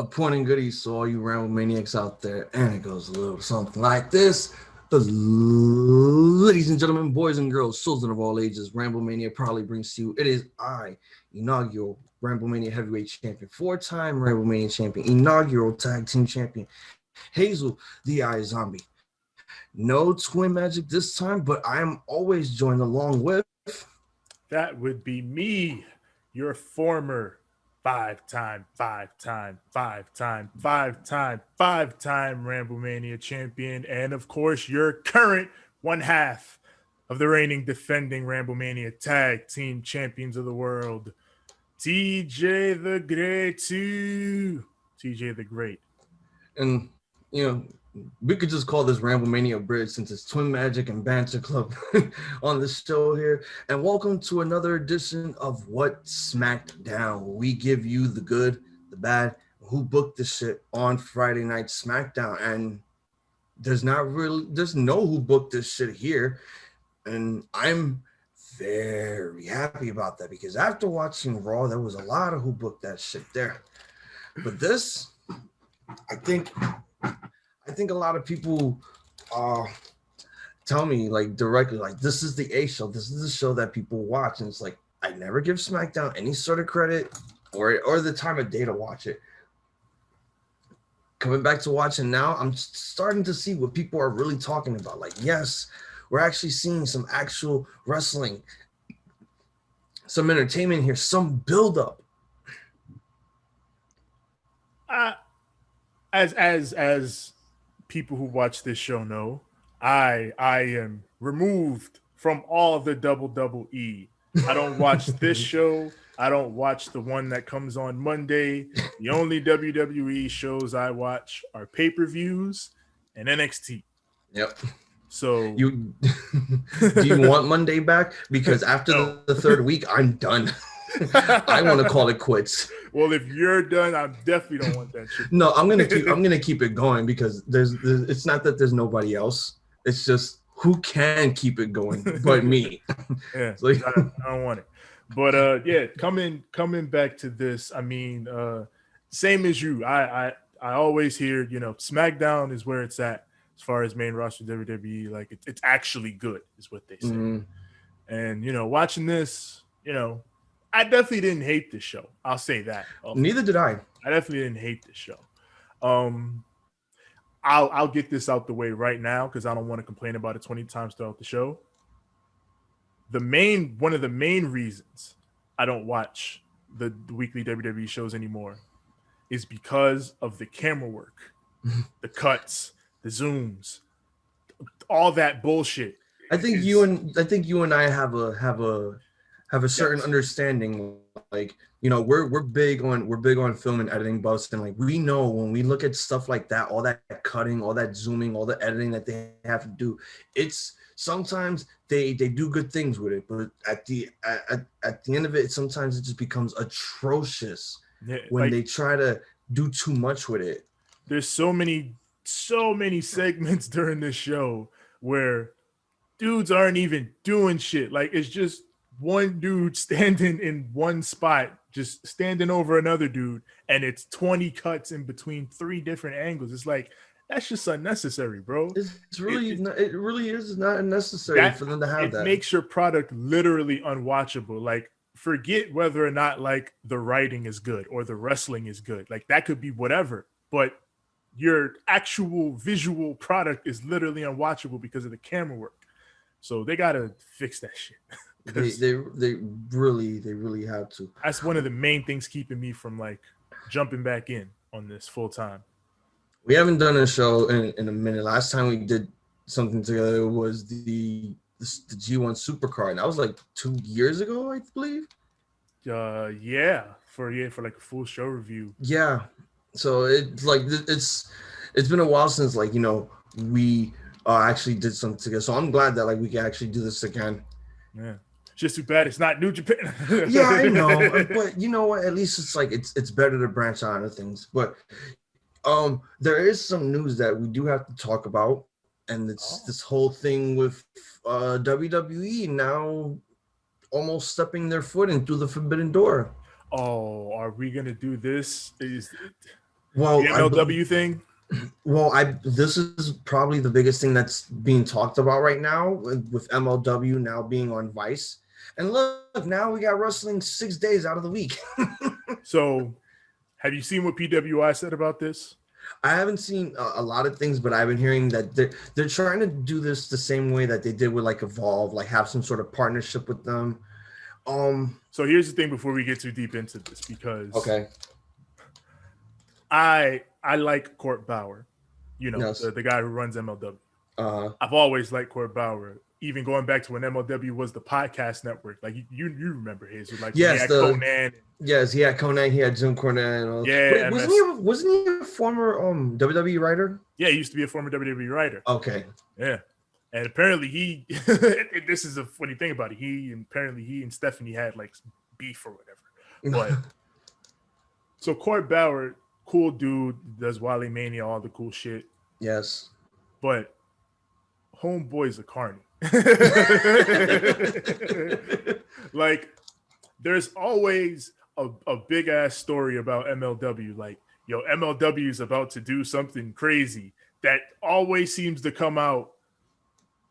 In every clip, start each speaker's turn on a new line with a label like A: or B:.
A: A point and goodie so all you Ramble Maniacs out there, and it goes a little something like this. Ladies and gentlemen, boys and girls, children of all ages, Ramble Mania proudly brings to you. It is I, inaugural Ramble Mania heavyweight champion, four-time Ramble Mania champion, inaugural tag team champion, Hazel the IIZombie. No twin magic this time, but I am always joined along with.
B: That would be me, your former five-time Ramblemania champion, and of course, your current one half of the reigning defending Ramblemania tag team champions of the world, TJ the Great. TJ the Great.
A: And, we could just call this Ramble Mania Bridge since it's Twin Magic and Banter Club on the show here. And welcome to another edition of What SmackDown. We give you the good, the bad, who booked the shit on Friday night SmackDown. And there's no who booked this shit here. And I'm very happy about that because after watching Raw, there was a lot of who booked that shit there. But this, I think a lot of people tell me like directly, like, this is the A show. This is the show that people watch. And it's like, I never give SmackDown any sort of credit or the time of day to watch it. Coming back to watching now, I'm starting to see what people are really talking about. Like, yes, we're actually seeing some actual wrestling, some entertainment here, some build-up.
B: As people who watch this show know, I am removed from all of the WWE. I don't watch this show. I don't watch the one that comes on Monday. The only WWE shows I watch are pay-per-views and NXT.
A: Yep.
B: So
A: do you want Monday back? Because after the third week, I'm done. I want to call it quits.
B: Well, if you're done, I definitely don't want that shit.
A: No, I'm gonna keep it going because there's it's not that there's nobody else. It's just who can keep it going but me.
B: Yeah, like, I don't want it. But yeah, coming back to this, I mean, same as you. I always hear, SmackDown is where it's at as far as main roster WWE. Like it's actually good, is what they say. Mm-hmm. And watching this, I definitely didn't hate this show. I'll say that.
A: Neither did I.
B: I definitely didn't hate this show. I'll get this out the way right now because I don't want to complain about it 20 times throughout the show. One of the main reasons I don't watch the weekly WWE shows anymore is because of the camera work, the cuts, the zooms, all that bullshit.
A: I think you and I have a certain understanding. Like, we're big on film and editing buffs, and like we know when we look at stuff like that, all that cutting, all that zooming, all the editing that they have to do, it's sometimes they do good things with it, but at the end of it, sometimes it just becomes atrocious when they try to do too much with it.
B: There's so many segments during this show where dudes aren't even doing shit. Like, it's just one dude standing in one spot, just standing over another dude, and it's 20 cuts in between 3 different angles. It's like, that's just unnecessary, bro.
A: It really is not unnecessary for them to have that.
B: It makes your product literally unwatchable. Like, forget whether or not like the writing is good or the wrestling is good. Like, that could be whatever, but your actual visual product is literally unwatchable because of the camera work. So they gotta fix that shit.
A: They really have to.
B: That's one of the main things keeping me from like jumping back in on this full time.
A: We haven't done a show in a minute. Last time we did something together was the G1 Supercard, and that was like 2 years ago, I believe.
B: Yeah, for like a full show review.
A: Yeah, so it's like it's been a while since like we actually did something together. So I'm glad that like we can actually do this again.
B: Yeah. Just too bad it's not New Japan.
A: Yeah, I know, but you know what? At least it's like it's better to branch out of things. But there is some news that we do have to talk about, and it's this whole thing with WWE now almost stepping their foot in through the forbidden door.
B: Oh, are we gonna do this?
A: Well,
B: The MLW thing.
A: This is probably the biggest thing that's being talked about right now with MLW now being on Vice. And look, now we got wrestling 6 days out of the week.
B: So, have you seen what PWI said about this?
A: I haven't seen a lot of things, but I've been hearing that they're trying to do this the same way that they did with like Evolve, like have some sort of partnership with them.
B: So here's the thing before we get too deep into this, because
A: Okay.
B: I like Court Bauer,
A: Yes.
B: the guy who runs MLW.
A: Uh-huh.
B: I've always liked Court Bauer, even going back to when MLW was the podcast network. Like you remember Hazel, like
A: Yes,
B: he had Conan.
A: Yes, he had Conan, he had Jim Cornette, and all.
B: Yeah,
A: Wait, wasn't he a former WWE writer?
B: Yeah, he used to be a former WWE writer.
A: Okay.
B: Yeah. And apparently he this is a funny thing about it. He and Stephanie had like beef or whatever. But so Court Bauer, cool dude, does Wally Mania, all the cool shit.
A: Yes.
B: But homeboy's a carny. Like, there's always a big ass story about MLW. Like, yo, MLW is about to do something crazy that always seems to come out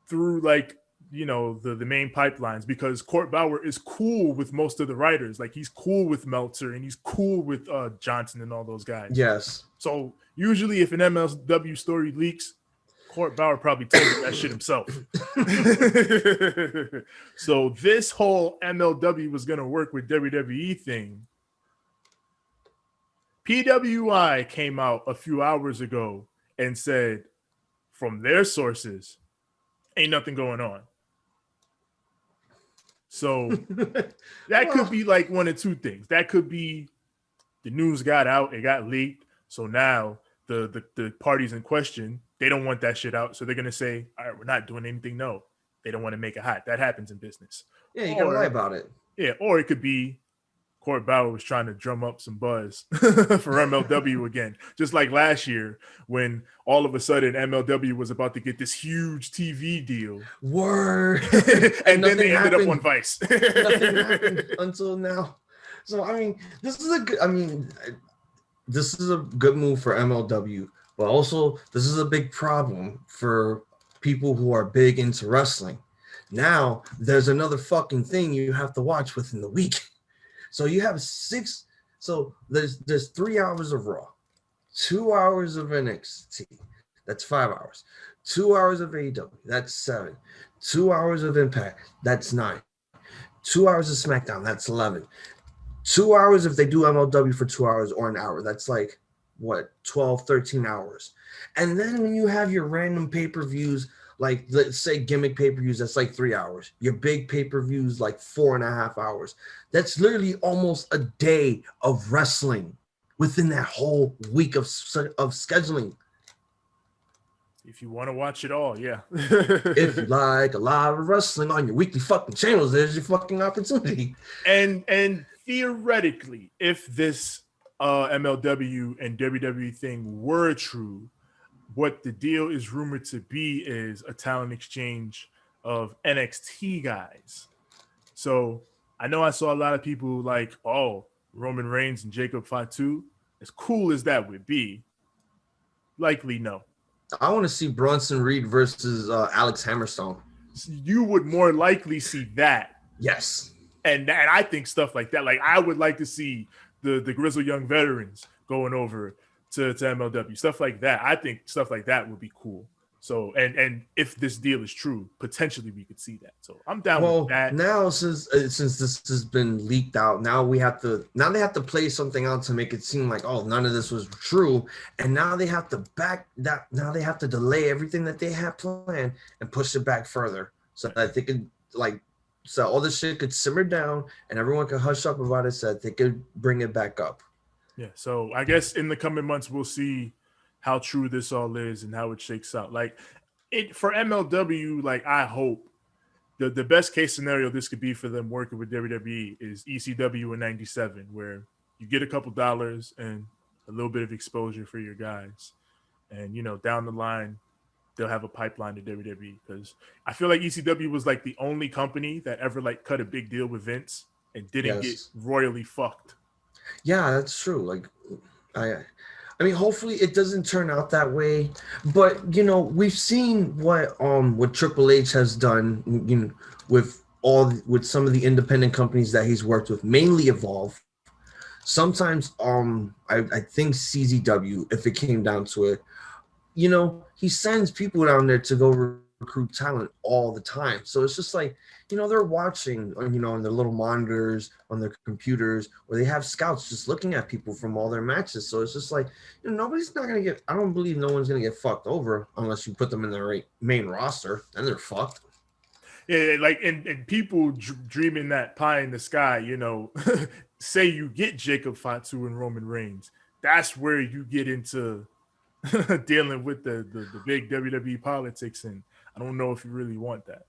B: through like, the main pipelines, because Court Bauer is cool with most of the writers. Like, he's cool with Meltzer and he's cool with Johnson and all those guys.
A: Yes.
B: So usually if an MLW story leaks, Court Bauer probably told him that shit himself. So this whole MLW was going to work with WWE thing. PWI came out a few hours ago and said, from their sources, ain't nothing going on. So that could be like one of two things. That could be the news got out, it got leaked. So now the parties in question, they don't want that shit out. So they're going to say, all right, we're not doing anything. No, they don't want to make it hot. That happens in business.
A: Yeah, you gotta lie about it.
B: Yeah, or it could be Court Bauer was trying to drum up some buzz for MLW again. Just like last year when all of a sudden MLW was about to get this huge TV deal.
A: Word.
B: And then they ended up on Vice.
A: Nothing happened until now. So, I mean, this is a good move for MLW, but also this is a big problem for people who are big into wrestling. Now there's another fucking thing you have to watch within the week. So you have there's 3 hours of Raw, 2 hours of NXT, that's 5 hours, 2 hours of AEW, that's 7, 2 hours of Impact, that's 9, 2 hours of SmackDown, that's 11, 2 hours if they do MLW for 2 hours or an hour, that's like what, 12, 13 hours. And then when you have your random pay-per-views, like let's say gimmick pay-per-views, that's like 3 hours. Your big pay-per-views like 4.5 hours. That's literally almost a day of wrestling within that whole week of scheduling.
B: If you want to watch it all, yeah.
A: If you like a lot of wrestling on your weekly fucking channels, there's your fucking opportunity.
B: And theoretically, if this MLW and WWE thing were true, what the deal is rumored to be is a talent exchange of NXT guys. So I know I saw a lot of people like, oh, Roman Reigns and Jacob Fatu. As cool as that would be, likely no.
A: I want to see Bronson Reed versus Alex Hammerstone.
B: You would more likely see that.
A: Yes.
B: And I think stuff like that. Like, I would like to see the Grizzled Young Veterans going over to MLW, stuff like that. I think stuff like that would be cool. So, and if this deal is true, potentially we could see that. So I'm down with that.
A: Now since this has been leaked out, now they have to play something out to make it seem like, oh, none of this was true, and now they have to now they have to delay everything that they had planned and push it back further so that they could so all this shit could simmer down and everyone could hush up about it so that they could bring it back up.
B: Yeah, so I guess in the coming months we'll see how true this all is and how it shakes out. Like, it for MLW, like, I hope the best case scenario this could be for them working with WWE is ECW in '97, where you get a couple dollars and a little bit of exposure for your guys, and down the line they'll have a pipeline to WWE, because I feel like ECW was like the only company that ever like cut a big deal with Vince and didn't get royally fucked.
A: Yeah, that's true. Like, I mean, hopefully it doesn't turn out that way. But we've seen what Triple H has done, with some of the independent companies that he's worked with, mainly Evolve. Sometimes I think CZW, if it came down to it, he sends people down there to go recruit talent all the time. So it's just like, they're watching, on their little monitors, on their computers, or they have scouts just looking at people from all their matches. So it's just like, nobody's not going to I don't believe no one's going to get fucked over unless you put them in their main roster. Then they're fucked.
B: Yeah, like, and people dreaming that pie in the sky, say you get Jacob Fatu and Roman Reigns. That's where you get into dealing with the big WWE politics, and I don't know if you really want that.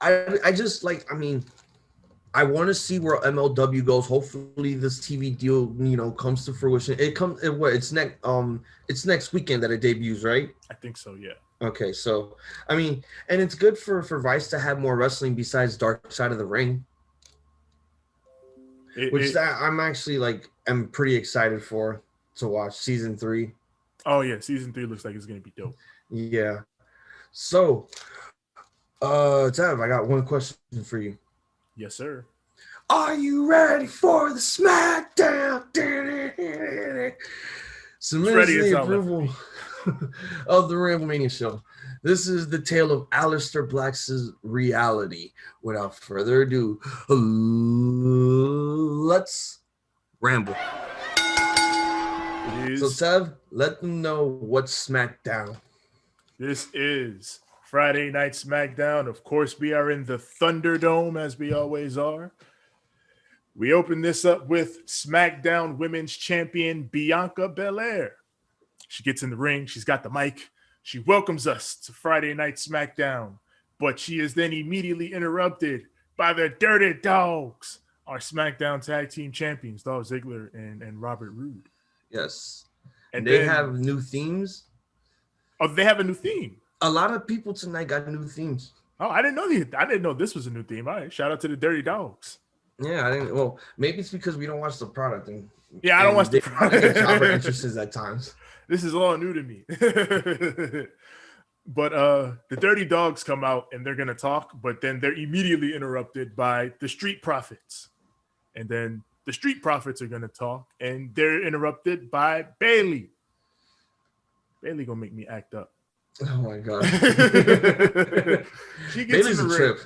A: I just like, I want to see where MLW goes. Hopefully this TV deal, comes to fruition. It's next weekend that it debuts, right?
B: I think so, yeah.
A: Okay, so and it's good for Vice to have more wrestling besides Dark Side of the Ring. I'm actually I'm pretty excited to watch season 3.
B: Oh yeah, season 3 looks like it's gonna be dope.
A: Yeah. So Tav, I got one question for you.
B: Yes, sir.
A: Are you ready for the SmackDown? Submitting the approval of the Ramblemania show. This is the tale of Aleister Black's reality. Without further ado, let's ramble. So, Tev, let them know what's SmackDown.
B: This is Friday Night SmackDown. Of course, we are in the Thunderdome, as we always are. We open this up with SmackDown Women's Champion Bianca Belair. She gets in the ring. She's got the mic. She welcomes us to Friday Night SmackDown, but she is then immediately interrupted by the Dirty Dogs, our SmackDown Tag Team Champions, Dolph Ziggler and Robert Roode.
A: Yes. And they have new themes.
B: Oh, they have a new theme.
A: A lot of people tonight got new themes.
B: Oh, I didn't know this was a new theme. All right, shout out to the Dirty Dogs.
A: Yeah, I didn't. Well, maybe it's because we don't watch the product.
B: I don't watch the product.
A: Our interests at times.
B: This is all new to me. But the Dirty Dogs come out and they're gonna talk, but then they're immediately interrupted by the Street Profits, and then the Street Profits are gonna talk, and they're interrupted by Bayley. Bayley gonna make me act up.
A: Oh my god.
B: She gets in the ring.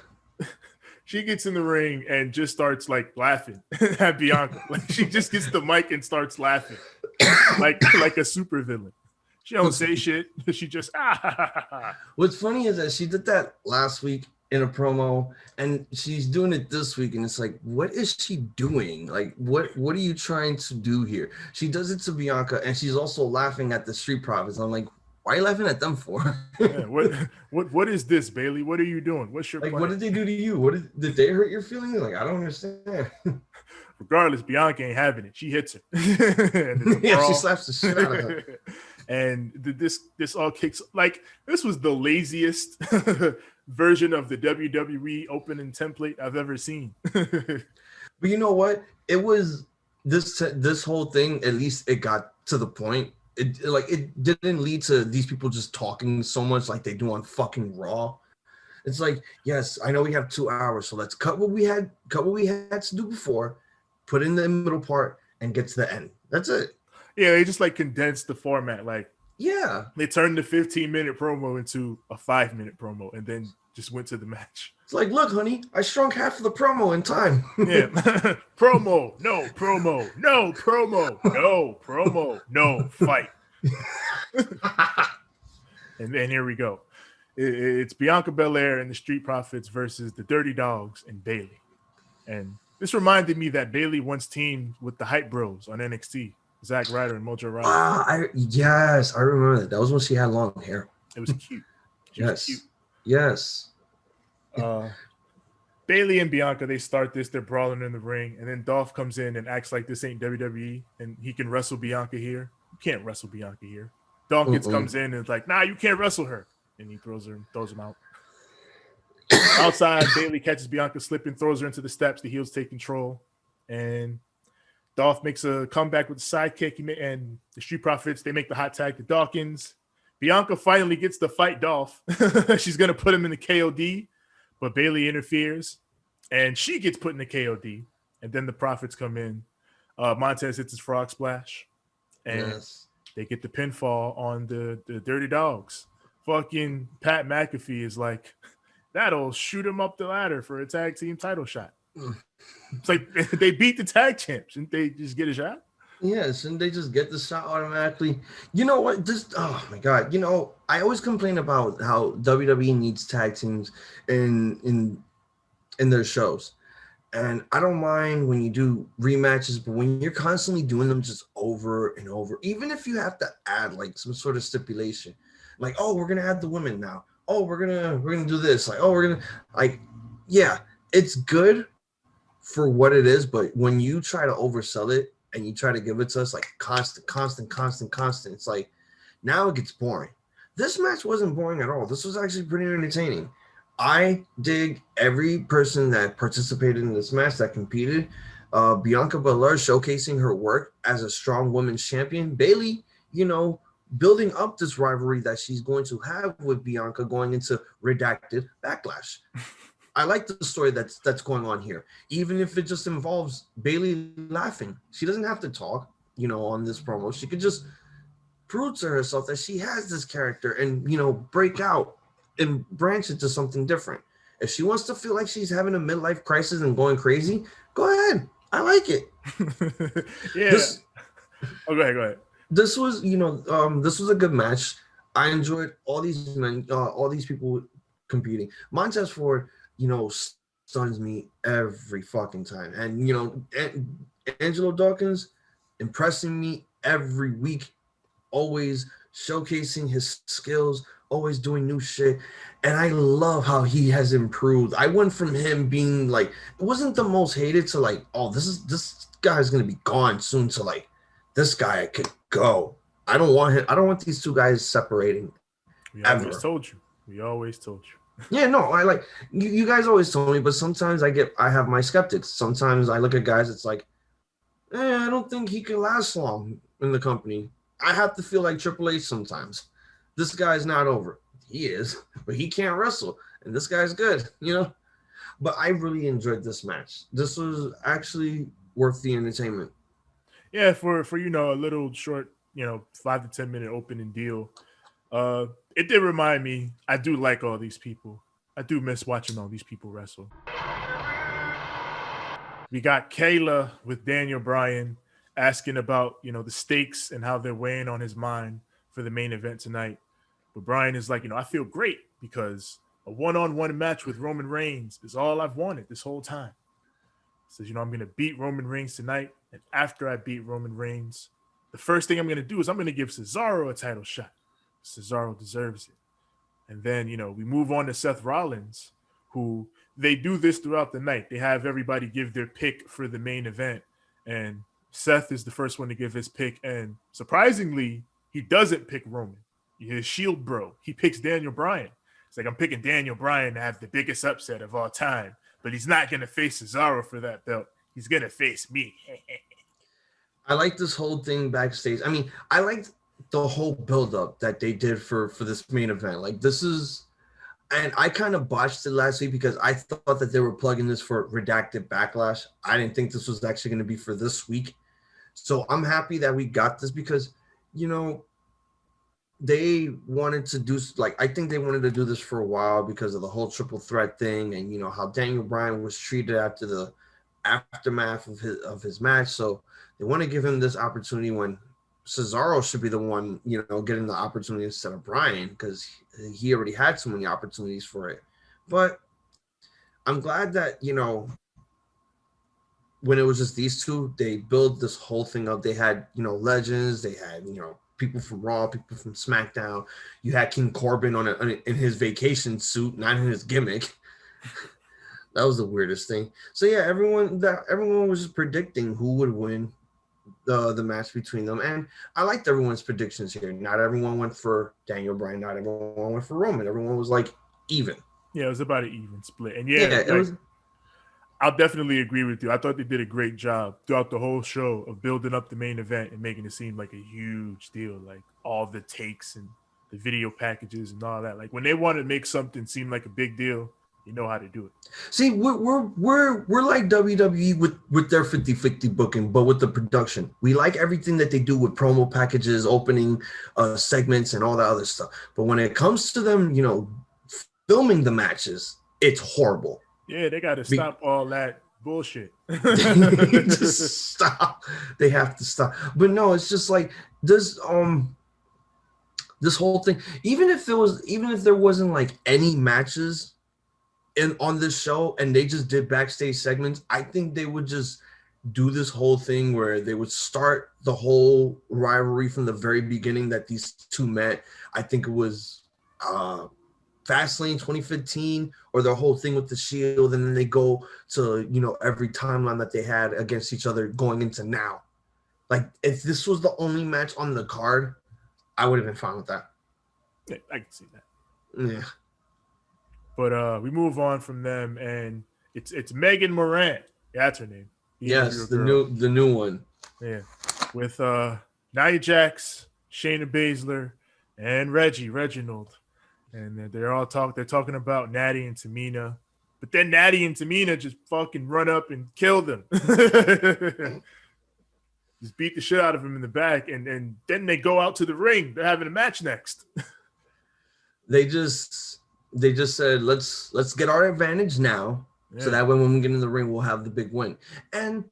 B: She gets in the ring and just starts laughing at Bianca. She just gets the mic and starts laughing like a super villain. She don't say shit. She just
A: What's funny is that she did that last week in a promo, and she's doing it this week, and it's like, what is she doing? Like, what are you trying to do here? She does it to Bianca, and she's also laughing at the Street Profits. I'm like, why are you laughing at them for?
B: Yeah, what is this, Bayley? What are you doing? What's your plan?
A: What did they do to you? What did they hurt your feelings? Like, I don't understand.
B: Regardless, Bianca ain't having it. She hits her.
A: Yeah, she slaps the shit out of her.
B: And this all kicks this was the laziest version of the WWE opening template I've ever seen.
A: But you know what? It was this whole thing. At least it got to the point. It didn't lead to these people just talking so much like they do on fucking Raw. It's like, yes, I know we have 2 hours, so let's cut what we had to do before, put in the middle part, and get to the end. That's it.
B: Yeah, they just condensed the format.
A: Yeah,
B: they turned the 15-minute promo into a 5-minute promo, and then just went to the match.
A: It's like, look, honey, I shrunk half of the promo in time.
B: Yeah, promo, no promo, no promo, no promo, no fight. And then here we go. It's Bianca Belair and the Street Profits versus the Dirty Dogs and Bayley. And this reminded me that Bayley once teamed with the Hype Bros on NXT, Zack Ryder and Mojo Rawley.
A: Yes, I remember that. That was when she had long hair.
B: It was cute.
A: Yes.
B: Bayley and Bianca, they start this. They're brawling in the ring, and then Dolph comes in and acts like this ain't WWE, and he can wrestle Bianca here. You can't wrestle Bianca here. Dolph comes in and is like, nah, you can't wrestle her, and he throws him out. Outside, Bayley catches Bianca slipping, throws her into the steps. The heels take control, and Dolph makes a comeback with the sidekick, and the Street Profits, they make the hot tag to Dawkins. Bianca finally gets to fight Dolph. She's going to put him in the KOD, but Bayley interferes, and she gets put in the KOD, and then the Profits come in. Montez hits his frog splash, and they get the pinfall on the Dirty Dogs. Fucking Pat McAfee is like, that'll shoot him up the ladder for a tag team title shot. It's like they beat the tag champs, and they just get a shot.
A: Yes, and they just get the shot automatically. You know what? Oh my god! You know, I always complain about how WWE needs tag teams in their shows, and I don't mind when you do rematches, but when you're constantly doing them just over and over, even if you have to add like some sort of stipulation, like, oh, we're gonna add the women now. Oh, we're gonna do this. Like, oh, we're gonna like, yeah, it's good for what it is, but when you try to oversell it and you try to give it to us like constant, it's like now it gets boring. This match wasn't boring at all. This was actually pretty entertaining. I dig every person that participated in this match that competed. Bianca Belair showcasing her work as a strong women's champion. Bayley, you know, building up this rivalry that she's going to have with Bianca going into Redacted Backlash. I like the story that's going on here, even if it just involves Bayley laughing. She doesn't have to talk, you know, on this promo. She could just prove to herself that she has this character and, you know, break out and branch into something different. If she wants to feel like she's having a midlife crisis and going crazy, go ahead. I like it.
B: Yeah. Go ahead.
A: This was, you know, this was a good match. I enjoyed all these men, all these people competing. Montez Ford, you know, stuns me every fucking time. And, you know, Angelo Dawkins impressing me every week, always showcasing his skills, always doing new shit. And I love how he has improved. I went from him being like, it wasn't the most hated to like, oh, this guy's going to be gone soon to like, this guy could go. I don't want him. I don't want these two guys separating.
B: We always told you.
A: Yeah, no, I like you guys always told me, but sometimes I have my skeptics. Sometimes I look at guys, it's like, I don't think he can last long in the company. I have to feel like Triple H sometimes. This guy's not over. He is, but he can't wrestle. And this guy's good, you know? But I really enjoyed this match. This was actually worth the entertainment.
B: Yeah, for you know, a little short, you know, 5 to 10 minute opening deal. It did remind me, I do like all these people. I do miss watching all these people wrestle. We got Kayla with Daniel Bryan asking about, you know, the stakes and how they're weighing on his mind for the main event tonight. But Bryan is like, you know, I feel great because a one-on-one match with Roman Reigns is all I've wanted this whole time. He says, you know, I'm going to beat Roman Reigns tonight. And after I beat Roman Reigns, the first thing I'm going to do is I'm going to give Cesaro a title shot. Cesaro deserves it. And then, you know, we move on to Seth Rollins, who they do this throughout the night. They have everybody give their pick for the main event. And Seth is the first one to give his pick. And surprisingly, he doesn't pick Roman. His Shield bro. He picks Daniel Bryan. It's like, I'm picking Daniel Bryan to have the biggest upset of all time. But he's not going to face Cesaro for that belt. He's going to face me.
A: I like this whole thing backstage. I mean, I liked the whole build-up that they did for this main event. Like, this is... And I kind of botched it last week because I thought that they were plugging this for Redacted Backlash. I didn't think this was actually going to be for this week. So I'm happy that we got this because, you know, they wanted to do, like, I think they wanted to do this for a while because of the whole triple threat thing and, you know, how Daniel Bryan was treated after the aftermath of his match. So they want to give him this opportunity when Cesaro should be the one, you know, getting the opportunity instead of Bryan because he already had so many opportunities for it. But I'm glad that, you know, when it was just these two, they built this whole thing up. They had, you know, legends. They had, you know, people from Raw, people from SmackDown. You had King Corbin in his vacation suit, not in his gimmick. That was the weirdest thing. So yeah, everyone was just predicting who would win the match between them, and I liked everyone's predictions here. Not everyone went for Daniel Bryan. Not everyone went for Roman. Everyone was like even.
B: Yeah, it was about an even split. And I'll definitely agree with you. I thought they did a great job throughout the whole show of building up the main event and making it seem like a huge deal, like all the takes and the video packages and all that. Like when they want to make something seem like a big deal, you know how to do it.
A: See, we're like WWE with their 50-50 booking, but with the production. We like everything that they do with promo packages, opening segments, and all that other stuff. But when it comes to them, filming the matches, it's horrible.
B: Yeah, they got to stop all that bullshit.
A: Just stop. They have to stop. But no, it's just like this whole thing. Even if there wasn't like any matches on this show and they just did backstage segments, I think they would just do this whole thing where they would start the whole rivalry from the very beginning that these two met. I think it was Fastlane 2015 or the whole thing with the Shield, and then they go to every timeline that they had against each other going into now. Like if this was the only match on the card, I would have been fine with that.
B: Yeah, I can see that.
A: Yeah.
B: But we move on from them, and it's Megan Morant. That's her name.
A: Yes, the new one.
B: Yeah, with Nia Jax, Shayna Baszler, and Reginald, and they're talking about Natty and Tamina, but then Natty and Tamina just fucking run up and kill them. Just beat the shit out of him in the back, and then they go out to the ring. They're having a match next.
A: They just said, let's get our advantage now, so that way when we get in the ring, we'll have the big win. And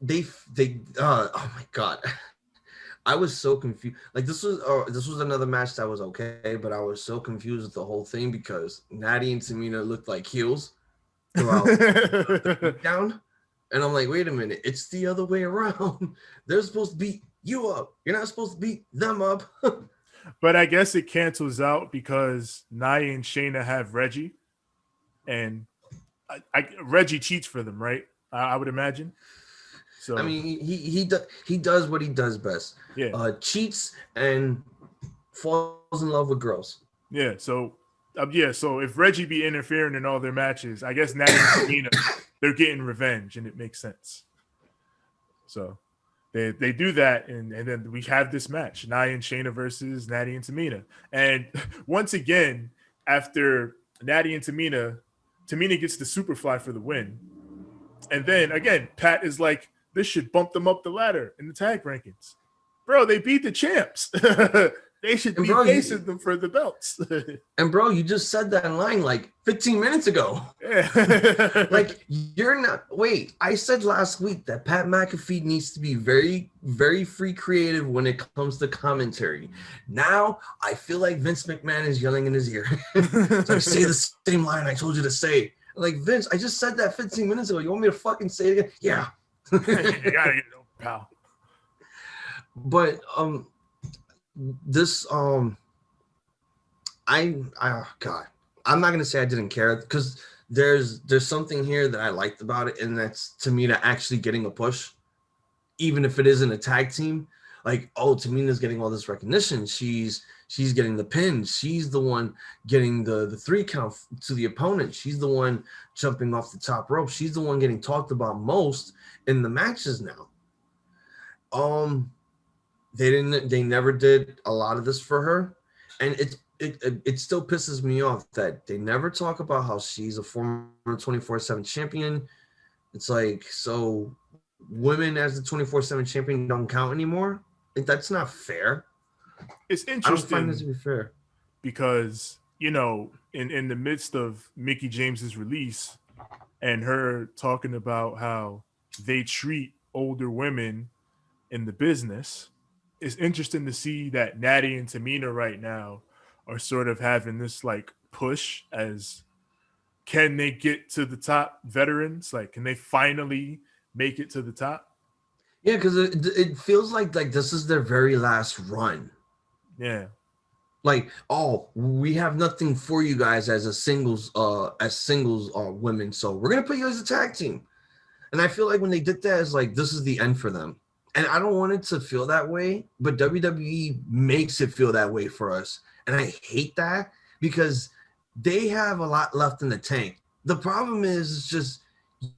A: they oh my god, I was so confused. Like this was another match that was okay, but I was so confused with the whole thing because Natty and Tamina looked like heels throughout the down, and I'm like, wait a minute, it's the other way around. They're supposed to beat you up. You're not supposed to beat them up.
B: But I guess it cancels out because Nia and Shayna have Reggie, and Reggie cheats for them, right? I would imagine. So
A: I mean, he does what he does best.
B: Yeah,
A: cheats and falls in love with girls.
B: Yeah. So So if Reggie be interfering in all their matches, I guess Natty and Tamina, they're getting revenge, and it makes sense. So. They do that, and then we have this match, Nia and Shayna versus Natty and Tamina. And once again, after Natty and Tamina gets the Superfly for the win. And then, again, Pat is like, this should bump them up the ladder in the tag rankings. Bro, they beat the champs. They should be facing them for the belts.
A: And bro, you just said that line like 15 minutes ago.
B: Yeah.
A: Like you're not. Wait, I said last week that Pat McAfee needs to be very, very free creative when it comes to commentary. Now I feel like Vince McMahon is yelling in his ear. So say the same line I told you to say. Like Vince, I just said that 15 minutes ago. You want me to fucking say it again? Yeah.
B: You gotta get it, pal.
A: But this oh god, I'm not gonna say I didn't care because there's something here that I liked about it, and that's Tamina actually getting a push, even if it isn't a tag team. Like, oh, Tamina's getting all this recognition. She's getting the pin. She's the one getting the 3 count to the opponent. She's the one jumping off the top rope. She's the one getting talked about most in the matches now. They never did a lot of this for her, and it still pisses me off that they never talk about how she's a former 24/7 champion. It's like, so women as the 24/7 champion don't count anymore? That's not fair.
B: It's interesting.
A: I don't find this to be fair
B: because in the midst of Mickie James's release and her talking about how they treat older women in the business, it's interesting to see that Natty and Tamina right now are sort of having this like push as, can they get to the top veterans? Like, can they finally make it to the top?
A: Yeah, because it feels like this is their very last run.
B: Yeah.
A: Like, oh, we have nothing for you guys as singles women, so we're gonna put you as a tag team. And I feel like when they did that, it's like this is the end for them. And I don't want it to feel that way, but WWE makes it feel that way for us. And I hate that because they have a lot left in the tank. The problem is it's just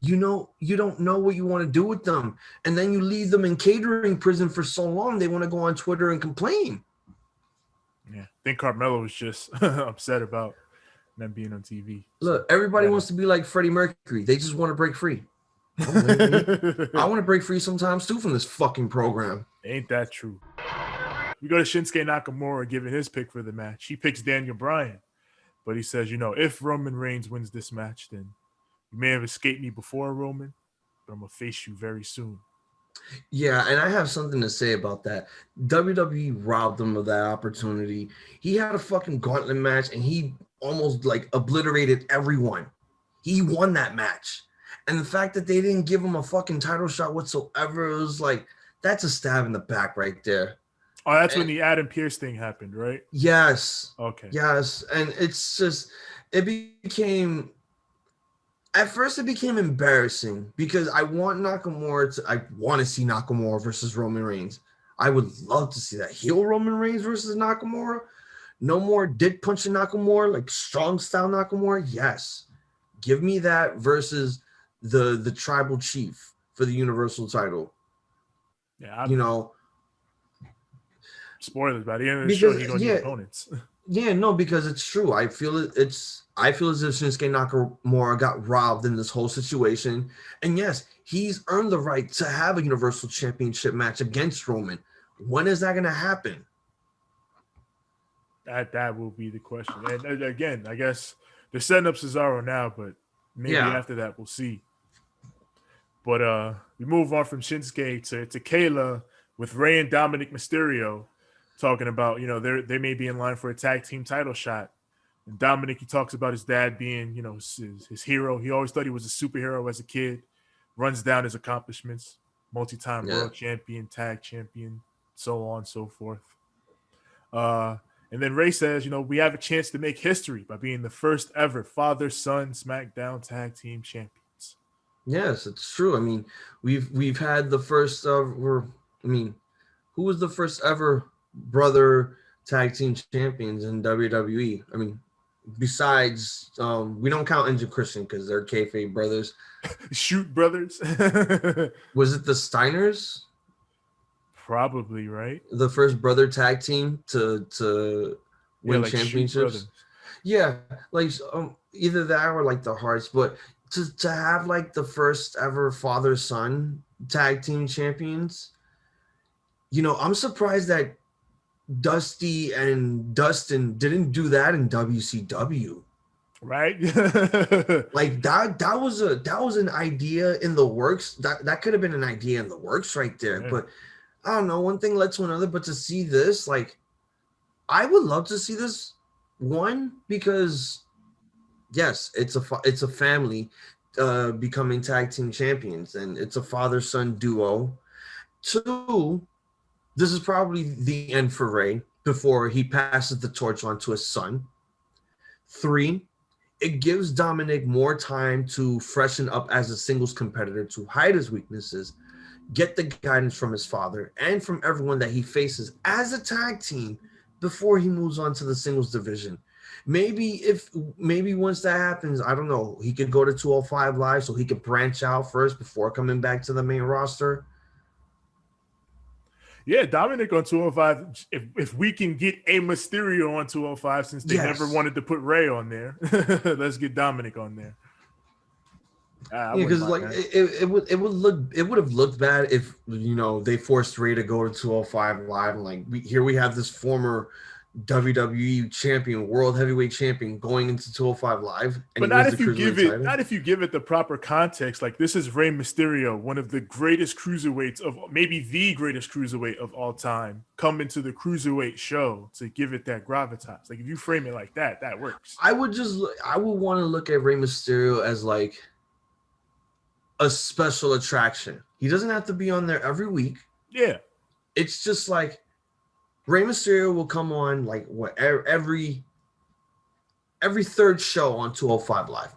A: you don't know what you want to do with them, and then you leave them in catering prison for so long. They want to go on Twitter and complain.
B: Yeah, I think Carmelo was just upset about them being on TV.
A: Look, everybody wants to be like Freddie Mercury. They just want to break free. I want to break free sometimes too from this fucking program.
B: Ain't that true? We go to Shinsuke Nakamura giving his pick for the match. He picks Daniel Bryan, but he says, if Roman Reigns wins this match, then you may have escaped me before, Roman, but I'm going to face you very soon.
A: Yeah, and I have something to say about that. WWE robbed him of that opportunity. He had a fucking gauntlet match, and he almost like obliterated everyone. He won that match. And the fact that they didn't give him a fucking title shot whatsoever, it was like, that's a stab in the back right there.
B: Oh, that's when the Adam Pearce thing happened, right?
A: Yes.
B: Okay.
A: Yes. And it's just, it became, at first it became embarrassing because I want to see Nakamura versus Roman Reigns. I would love to see that. Heel Roman Reigns versus Nakamura. No more dick punching Nakamura, like strong style Nakamura. Yes. Give me that versus the tribal chief for the Universal title.
B: Yeah, spoilers by the end of the show, he's gonna need opponents.
A: Yeah, no, because it's true. I feel as if Shinsuke Nakamura got robbed in this whole situation. And yes, he's earned the right to have a Universal Championship match against Roman. When is that going to happen?
B: That will be the question. And again, I guess they're setting up Cesaro now, but maybe after that we'll see. But we move on from Shinsuke to Kayla with Rey and Dominic Mysterio talking about, they may be in line for a tag team title shot. And Dominic, he talks about his dad being, his hero. He always thought he was a superhero as a kid. Runs down his accomplishments. Multi-time world champion, tag champion, so on and so forth. And then Rey says, we have a chance to make history by being the first ever father-son SmackDown tag team champions.
A: Yes, it's true. I mean, we've had the first who was the first ever brother tag team champions in WWE? I mean, besides, we don't count Edge and Christian because they're kayfabe brothers.
B: Shoot brothers.
A: Was it the Steiners?
B: Probably, right?
A: The first brother tag team to win championships. Yeah, like either that or like the Hearts, but to have like the first ever father-son tag team champions, I'm surprised that Dusty and Dustin didn't do that in WCW.
B: Right?
A: Like that was an idea in the works. That could have been an idea in the works right there. Yeah. But I don't know, one thing led to another. But to see this, like, I would love to see this one because yes, it's a family becoming tag team champions, and it's a father-son duo. 2, this is probably the end for Rey before he passes the torch on to his son. 3, it gives Dominic more time to freshen up as a singles competitor, to hide his weaknesses, get the guidance from his father and from everyone that he faces as a tag team before he moves on to the singles division. Maybe once that happens, I don't know, he could go to 205 Live so he could branch out first before coming back to the main roster.
B: Yeah, Dominic on 205. If we can get a Mysterio on 205, since they never wanted to put Rey on there, let's get Dominic on there.
A: Because like it would have looked bad if they forced Rey to go to 205 Live and like we have this former WWE champion, world heavyweight champion, going into 205 Live.
B: But not if you give it the proper context. Like, this is Rey Mysterio, one of the greatest cruiserweights of maybe the greatest cruiserweight of all time, come into the cruiserweight show to give it that gravitas. Like, if you frame it like that, that works.
A: I would want to look at Rey Mysterio as like a special attraction. He doesn't have to be on there every week.
B: Yeah.
A: It's just like Rey Mysterio will come on like every third show on 205 Live.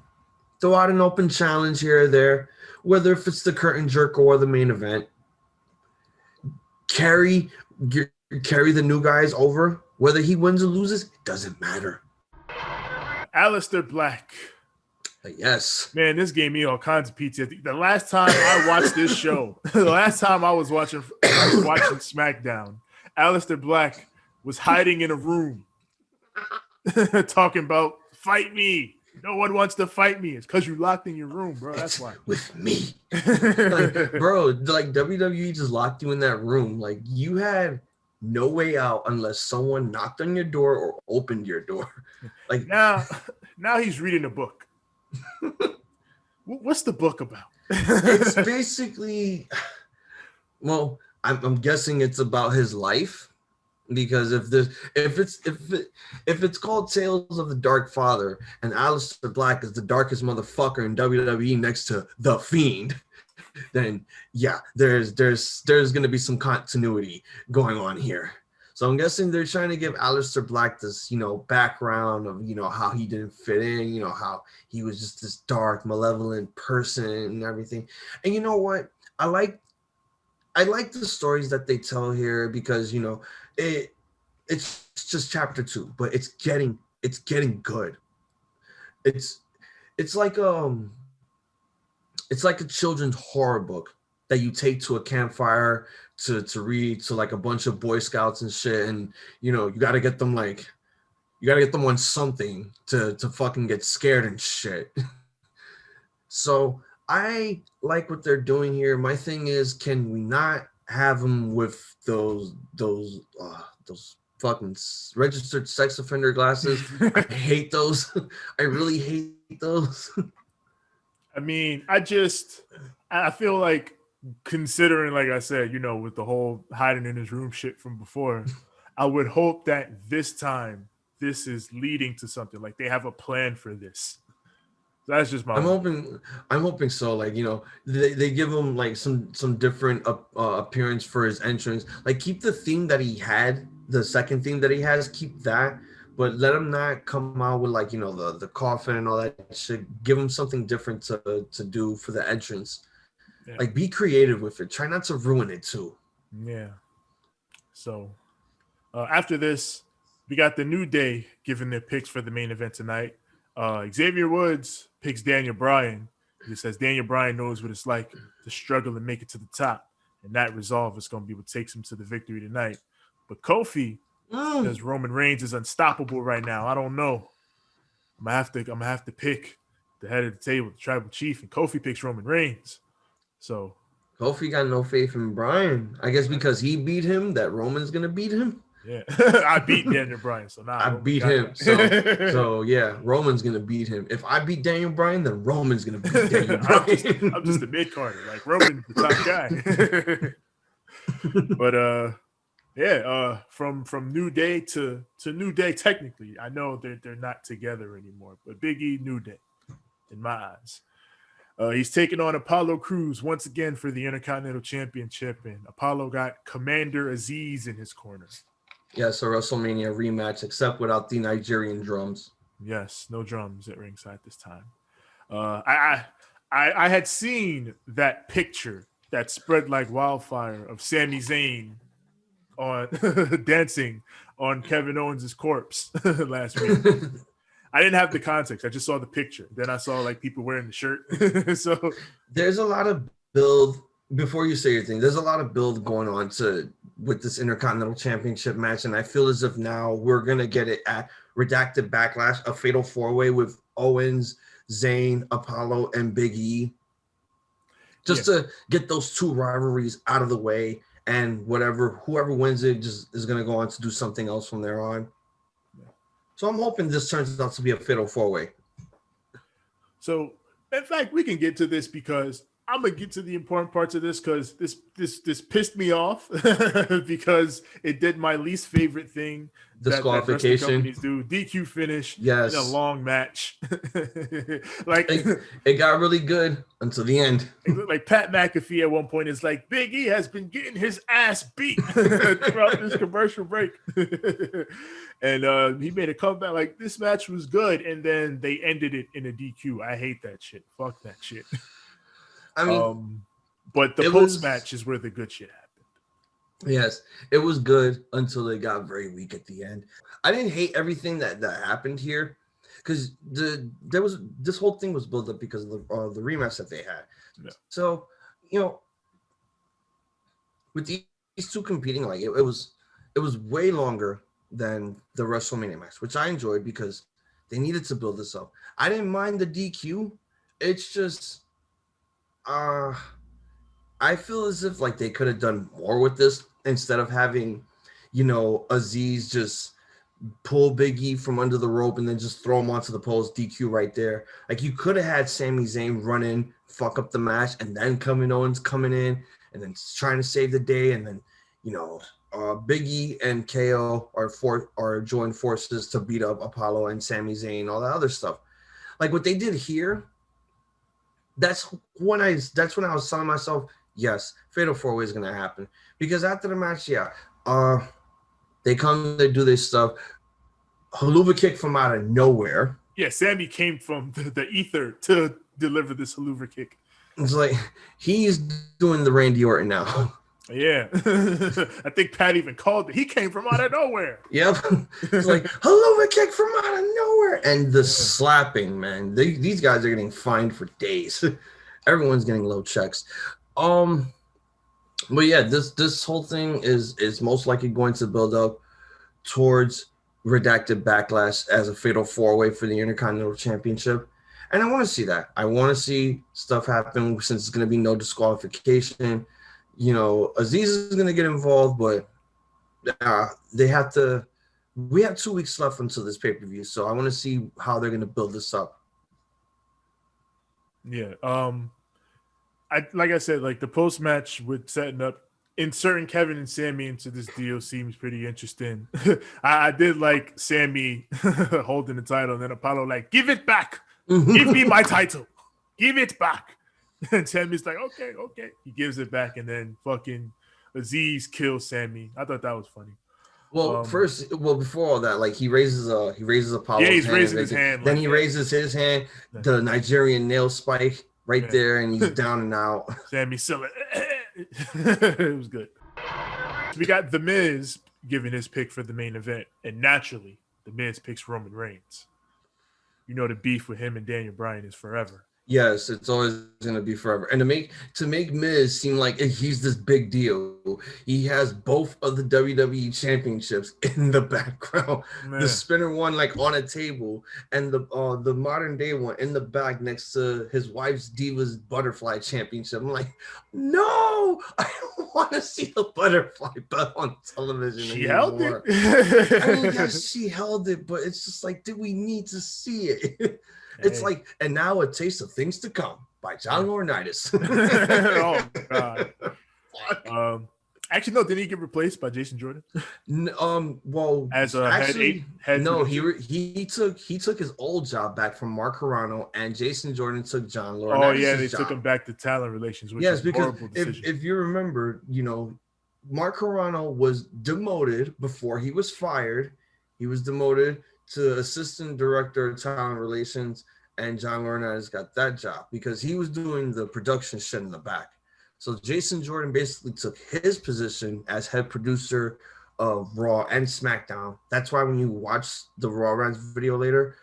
A: Throw out an open challenge here or there, whether if it's the curtain jerk or the main event. Carry the new guys over. Whether he wins or loses, it doesn't matter.
B: Aleister Black
A: Yes.
B: Man, this gave me all kinds of PTSD. The last time I watched this show, the last time I was watching SmackDown, Aleister Black was hiding in a room talking about fight me. No one wants to fight me. It's because you locked in your room, bro. That's why.
A: With me. Bro, like WWE just locked you in that room. Like you had no way out unless someone knocked on your door or opened your door. Like
B: now he's reading a book. What's the book about?
A: It's basically, well, I'm guessing it's about his life, because if it's called Tales of the Dark Father and Aleister Black is the darkest motherfucker in WWE next to The Fiend, then yeah, there's gonna be some continuity going on here. So I'm guessing they're trying to give Aleister Black this, background of, how he didn't fit in, how he was just this dark, malevolent person and everything. And you know what? I like the stories that they tell here because, it's just chapter 2, but it's getting good. It's like it's like a children's horror book that you take to a campfire to read to like a bunch of Boy Scouts and shit, and you gotta get them on something to fucking get scared and shit. So I like what they're doing here. My thing is, can we not have them with those fucking registered sex offender glasses? I hate those. I really hate those.
B: I mean, I feel like, considering, like I said, with the whole hiding in his room shit from before, I would hope that this time this is leading to something. Like they have a plan for this. That's just my.
A: I'm hoping so. Like they give him like some different appearance for his entrance. Like keep the theme that he had, the second theme that he has, keep that. But let him not come out with like the coffin and all that shit. Give him something different to do for the entrance. Yeah. Like be creative with it. Try not to ruin it too.
B: Yeah. So after this, we got the New Day giving their picks for the main event tonight. Xavier Woods picks Daniel Bryan. He says Daniel Bryan knows what it's like to struggle and make it to the top, and that resolve is going to be what takes him to the victory tonight. But Kofi says Roman Reigns is unstoppable right now. I don't know. I'm gonna have to pick the head of the table, the tribal chief, and Kofi picks Roman Reigns. So
A: Kofi got no faith in Bryan. I guess because he beat him, that Roman's gonna beat him.
B: Yeah, I beat Daniel Bryan, so now
A: I beat him. So yeah, Roman's gonna beat him. If I beat Daniel Bryan, then Roman's gonna beat Daniel Bryan.
B: I'm just a mid carder. Like Roman's the top guy. But from New Day to New Day, technically, I know they're not together anymore. But Big E, New Day, in my eyes. He's taking on Apollo Crews once again for the Intercontinental Championship, and Apollo got Commander Aziz in his corner.
A: Yes, a WrestleMania rematch, except without the Nigerian drums.
B: Yes, no drums at ringside this time. I had seen that picture that spread like wildfire of Sami Zayn on dancing on Kevin Owens' corpse last week. I didn't have the context. I just saw the picture. Then I saw like people wearing the shirt. So
A: there's a lot of build before you say your thing. There's a lot of build going on with this Intercontinental Championship match, and I feel as if now we're gonna get it at Redacted Backlash, a fatal 4-way with Owens, Zayn, Apollo, and Big E, just to get those two rivalries out of the way, and whoever wins it just is gonna go on to do something else from there on. So I'm hoping this turns out to be a fatal 4-way.
B: So, in fact, we can get to this because I'm gonna get to the important parts of this because this pissed me off because it did my least favorite thing.
A: Disqualification.
B: That companies do DQ finish.
A: Yes.
B: In a long match. Like
A: it got really good until the end.
B: Like Pat McAfee at one point is like, Big E has been getting his ass beat throughout this commercial break. And he made a comeback like this match was good, and then they ended it in a DQ. I hate that shit. Fuck that shit.
A: I mean,
B: but the post match is where the good shit happened.
A: Yes, it was good until it got very weak at the end. I didn't hate everything that happened here. because there was this whole thing was built up because of the rematch that they had.
B: Yeah.
A: So, you know, with these two competing, like it was way longer than the WrestleMania match, which I enjoyed because they needed to build this up. I didn't mind the DQ. It's just I feel as if like they could have done more with this instead of having, Aziz just pull Big E from under the rope and then just throw him onto the post, DQ right there. Like you could have had Sami Zayn run in, fuck up the match, and then Kevin Owens coming in and then trying to save the day, and then Big E and KO are joined forces to beat up Apollo and Sami Zayn, all that other stuff. Like what they did here, that's when I was telling myself, yes, Fatal 4-Way is gonna happen. Because after the match, they come, they do this stuff. Haluva kick from out of nowhere.
B: Yeah, Sammy came from the ether to deliver this Haluva kick.
A: It's like he's doing the Randy Orton now.
B: Yeah. I think Pat even called it. He came from out of nowhere.
A: Yep. It's like Haluva kick from out of nowhere. And the slapping, man. These guys are getting fined for days. Everyone's getting low checks. But yeah, this whole thing is most likely going to build up towards Redacted Backlash as a Fatal 4-Way for the Intercontinental Championship. And I want to see that. I want to see stuff happen since it's going to be no disqualification. Aziz is going to get involved, but we have 2 weeks left until this pay-per-view. So I want to see how they're going to build this up.
B: Yeah. Like I said, like the post-match with setting up inserting Kevin and Sammy into this deal seems pretty interesting. I did like Sammy holding the title, and then Apollo like, give it back. Give me my title. Give it back. And Sammy's like, okay. He gives it back, and then fucking Aziz kills Sammy. I thought that was funny.
A: Well, before all that, like he raises Apollo's
B: hand. Yeah, he's
A: hand,
B: raising his hand.
A: Then he raises his hand, the Nigerian nail spike right there, and he's down and out.
B: Sammy Silver. It was good. We got The Miz giving his pick for the main event, and naturally, The Miz picks Roman Reigns. The beef with him and Daniel Bryan is forever.
A: Yes, it's always going to be forever. And to make Miz seem like he's this big deal, he has both of the WWE championships in the background. Man. The spinner one like on a table, and the modern day one in the back next to his wife's Divas Butterfly Championship. I'm like, no, I don't want to see the butterfly belt on television
B: She
A: anymore.
B: Held it.
A: I mean, yes, she held it, but it's just like, do we need to see it? It's like, and now A Taste of Things to Come by John Laurinaitis.
B: Oh God. Actually, no. Didn't he get replaced by Jason Jordan?
A: Well,
B: as a head.
A: No, he took his old job back from Mark Carrano, and Jason Jordan took John Laurinaitis.
B: Oh yeah, they took him back to talent relations. Which is because
A: if you remember, Mark Carano was demoted before he was fired. He was demoted to assistant director of talent relations, and John Laurinaitis got that job because he was doing the production shit in the back. So Jason Jordan basically took his position as head producer of Raw and SmackDown. That's why when you watch the Raw Rants video later,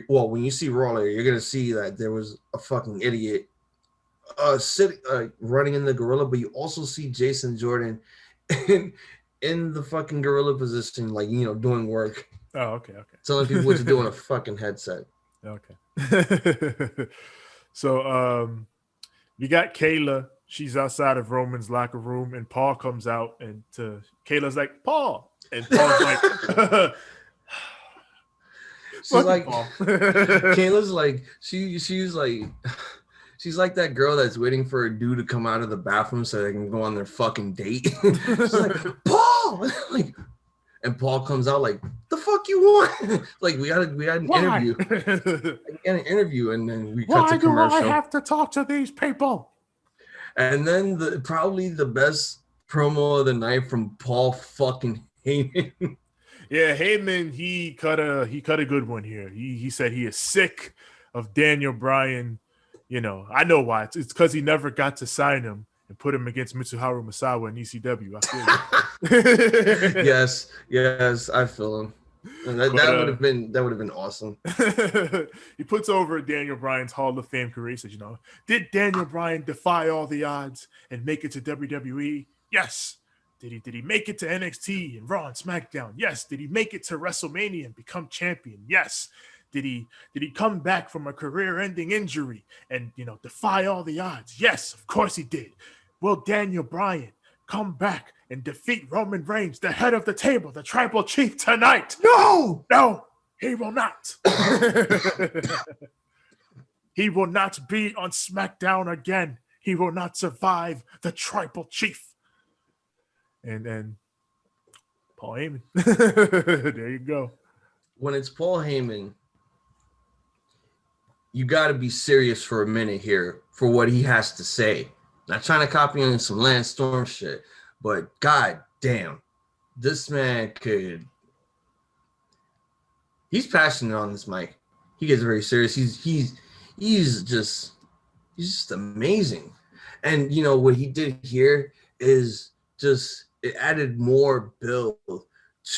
A: when you see Raw later, you're gonna see that there was a fucking idiot running in the gorilla, but you also see Jason Jordan in the fucking gorilla position, like doing work.
B: Oh, okay.
A: Telling people what to do on a fucking headset.
B: Okay. So we got Kayla. She's outside of Roman's locker room, and Paul comes out, and Kayla's like, Paul. And Paul's like,
A: she's like, Kayla's like, she's like that girl that's waiting for a dude to come out of the bathroom so they can go on their fucking date. She's like, Paul! Like, and Paul comes out like, the fuck you want? Like, we had an interview. We had an interview, and then we cut to commercial.
B: Why do I have to talk to these people?
A: And then probably the best promo of the night from Paul fucking Heyman.
B: Yeah, Heyman, he cut a good one here. He said he is sick of Daniel Bryan. I know why. It's because he never got to sign him and put him against Mitsuharu Misawa in ECW. I feel
A: Yes, I feel him. And that would have been awesome.
B: He puts over Daniel Bryan's Hall of Fame career. He says, did Daniel Bryan defy all the odds and make it to WWE? Yes. Did he make it to NXT and Raw and SmackDown? Yes. Did he make it to WrestleMania and become champion? Yes. Did he come back from a career-ending injury and defy all the odds? Yes, of course he did. Will Daniel Bryan come back and defeat Roman Reigns, the head of the table, the tribal chief, tonight? No, he will not. He will not be on SmackDown again. He will not survive the tribal chief. And then Paul Heyman. There you go.
A: When it's Paul Heyman, you got to be serious for a minute here for what he has to say. Not trying to copy on some Lance Storm shit, but god damn, this man he's passionate on this mic. He gets very serious. He's just amazing. And what he did here is just, it added more build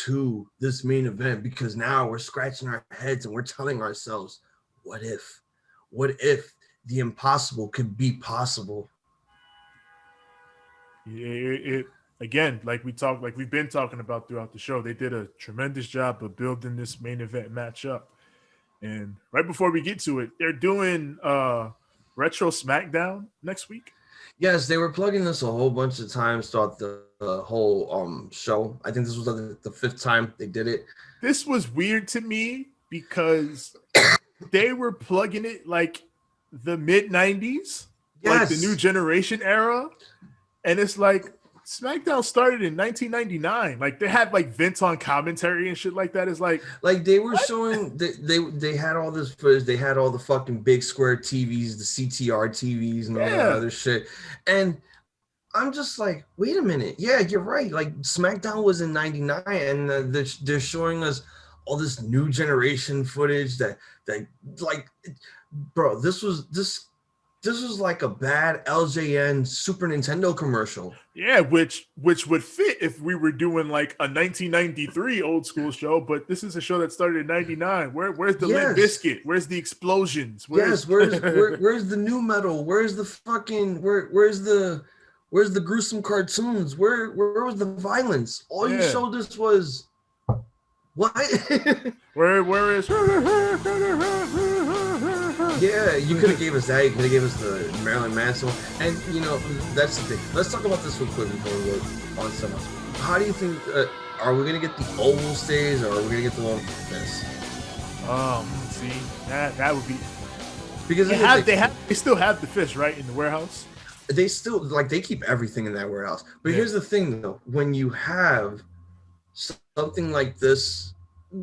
A: to this main event, because now we're scratching our heads and we're telling ourselves, what if the impossible could be possible?
B: Again, like we've been talking about throughout the show, they did a tremendous job of building this main event matchup. And right before we get to it, they're doing Retro SmackDown next week.
A: Yes, they were plugging this a whole bunch of times throughout the whole show. I think this was the fifth time they did it.
B: This was weird to me because they were plugging it like the mid-90s, like the New Generation era. And it's like SmackDown started in 1999. Like they had like Vince on commentary and shit like that. It's like
A: they were showing they had all this footage. They had all the fucking big square TVs, the CTR TVs, and all that other shit. And I'm just like, wait a minute. Yeah, you're right. Like SmackDown was in 99, and they're showing us all this new generation footage that like, bro, this was like a bad LJN Super Nintendo commercial.
B: Yeah, which would fit if we were doing like a 1993 old school show, but this is a show that started in 99. Where's the Limp Bizkit? Where's the explosions?
A: Where's the new metal? Where's the fucking where's the gruesome cartoons? Where was the violence? All you showed us was what?
B: Where is
A: Yeah, you could have gave us that. You could have gave us the Marilyn Manson. And, that's the thing. Let's talk about this real quick before we go on something else. How do you think, are we going to get the oval stage, or are we going to get the one with this?
B: See, that would be... Because they still have the fish, right, in the warehouse?
A: They still, they keep everything in that warehouse. But here's the thing, though. When you have something like this,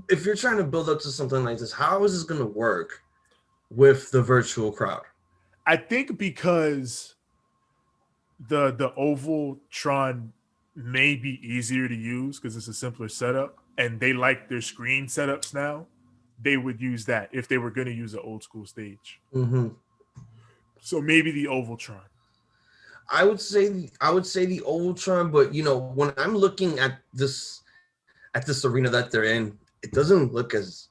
A: if you're trying to build up to something like this, how is this going to work with the virtual crowd?
B: I think because the Ovaltron may be easier to use because it's a simpler setup, and they like their screen setups now. They would use that if they were going to use an old school stage.
A: Mm-hmm.
B: So maybe the Ovaltron.
A: I would say the Ovaltron, but when I'm looking at this arena that they're in, it doesn't look as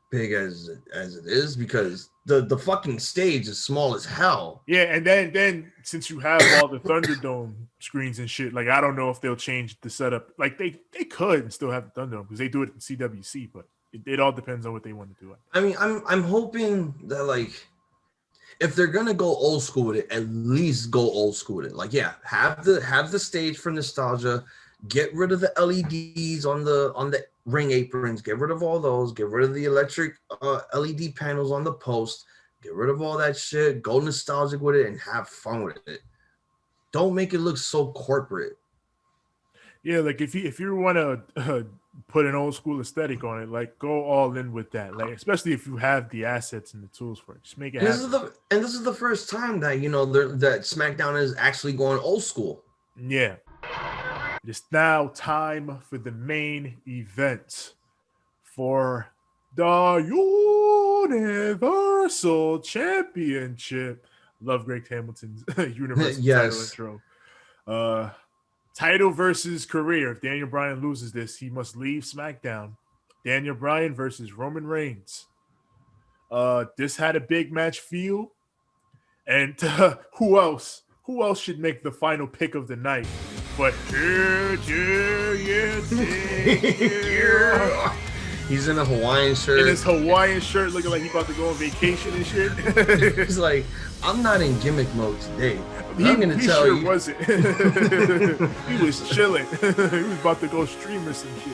A: big as it is, because the fucking stage is small as hell.
B: Yeah, and then since you have all the Thunderdome screens and shit, like I don't know if they'll change the setup. Like they could and still have the Thunderdome because they do it in CWC, but it all depends on what they want to do.
A: I mean, I'm hoping that if they're gonna go old school with it, at least go old school with it. Have the stage for nostalgia. Get rid of the LEDs on the ring aprons. Get rid of all those. Get rid of the electric LED panels on the post. Get rid of all that shit. Go nostalgic with it and have fun with it. Don't make it look so corporate.
B: Yeah, like if you want to put an old school aesthetic on it, go all in with that. Especially if you have the assets and the tools for it, just make it happen.
A: This is the first time that that SmackDown is actually going old school.
B: Yeah. It's now time for the main event for the Universal Championship. Love Greg Hamilton's Universal title intro. Title versus career. If Daniel Bryan loses this, he must leave SmackDown. Daniel Bryan versus Roman Reigns. This had a big match feel. And who else? Who else should make the final pick of the night? But
A: He's in a Hawaiian shirt.
B: In his Hawaiian shirt, looking like he's about to go on vacation and shit.
A: He's like, I'm not in gimmick mode today. I'm gonna tell
B: sure
A: you.
B: Wasn't. He was chilling. He was about to go stream or some shit.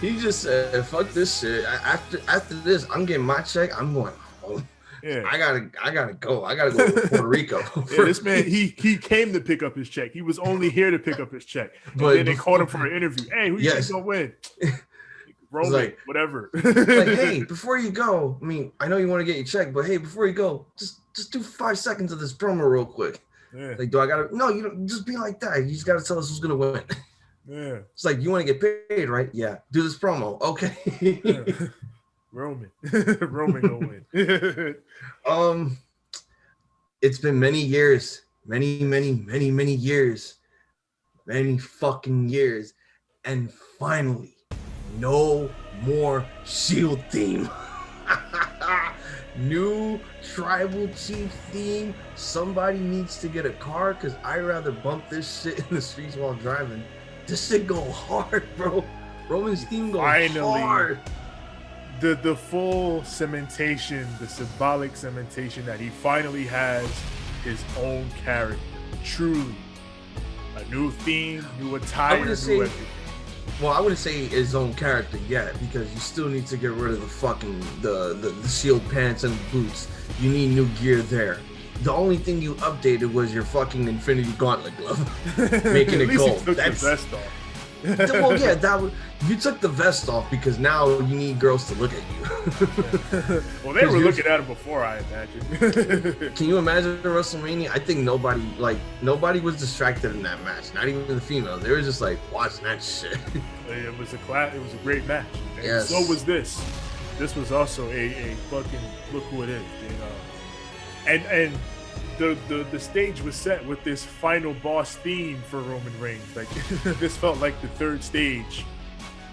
A: He just said, "Fuck this shit." After this, I'm getting my check. I'm going home.
B: Yeah.
A: I gotta go. I gotta go to Puerto Rico.
B: Yeah, this man, he came to pick up his check. He was only here to pick up his check. But then they called him for an interview. Hey, who you think gonna win? Roman, like, whatever.
A: Like, hey, before you go, I mean, I know you want to get your check, but hey, before you go, just do 5 seconds of this promo real quick.
B: Yeah.
A: Like, do I gotta? No, you don't. Just be like that. You just gotta tell us who's gonna win.
B: Yeah.
A: It's like, you want to get paid, right? Yeah. Do this promo, okay?
B: Yeah. Roman gonna win.
A: It's been many years, many years, many fucking years, and finally, no more Shield theme. New tribal chief theme. Somebody needs to get a car because I'd rather bump this shit in the streets while driving. This shit go hard, bro. Roman's theme goes hard.
B: The full cementation, the symbolic cementation that he finally has his own character. Truly. A new theme, new attire, new everything.
A: Well, I wouldn't say his own character yet, because you still need to get rid of the fucking the Shield pants and boots. You need new gear there. The only thing you updated was your fucking Infinity Gauntlet glove, making it gold.
B: That's the vest off.
A: Well, yeah, you took the vest off because now you need girls to look at you.
B: Well, they were looking at him before, I imagine.
A: Can you imagine WrestleMania? I think nobody was distracted in that match. Not even the females. They were just like watching that shit.
B: It was a great match. And
A: yes.
B: So was this. This was also a fucking look who it is. You know? And the stage was set with this final boss theme for Roman Reigns. Like this felt like the third stage